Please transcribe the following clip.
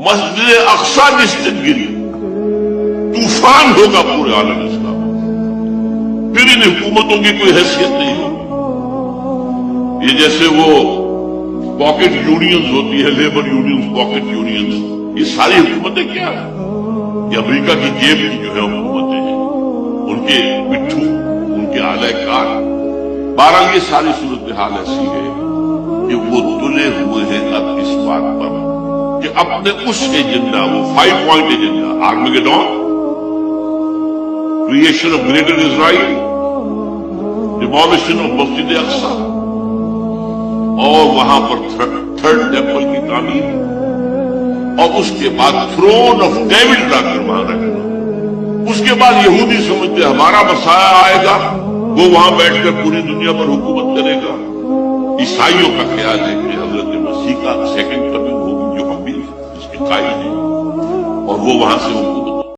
مسجد اقصی جس دن گری طوفان ہوگا پورے عالم اسلام، پھر ان حکومتوں کی کوئی حیثیت نہیں ہوگی۔ یہ جیسے وہ پاکٹ یونینز ہوتی ہے، لیبر یونینز، پاکٹ یونینز، یہ ساری حکومتیں کیا ہیں؟ یہ امریکہ کی جیب کی جو ہے حکومتیں ہیں، ان کے پٹھو، ان کے اعلی کار۔ بہرحال یہ ساری صورتحال ایسی ہے کہ وہ تلے ہوئے ہیں اب اس بات پر کہ اپنے اس ایجنڈا، وہ 5 point agenda, Armageddon, creation of Greater Israel, demolition of Masjid Aqsa, اور وہاں پر تھرڈ ٹیمپل کی تعمیر، اور اس کے بعد تھرون آف ڈیوڈ لا کر وہاں رکھنا۔ اس کے بعد یہودی سمجھتے ہمارا مسیح آئے گا، وہ وہاں بیٹھ کر پوری دنیا پر حکومت کرے گا۔ عیسائیوں کا خیال ہے کہ حضرت مسیح کا سیکنڈ کمنگ ہوگی، جو ہم بھی اس کے قائل ہیں، اور وہ وہاں سے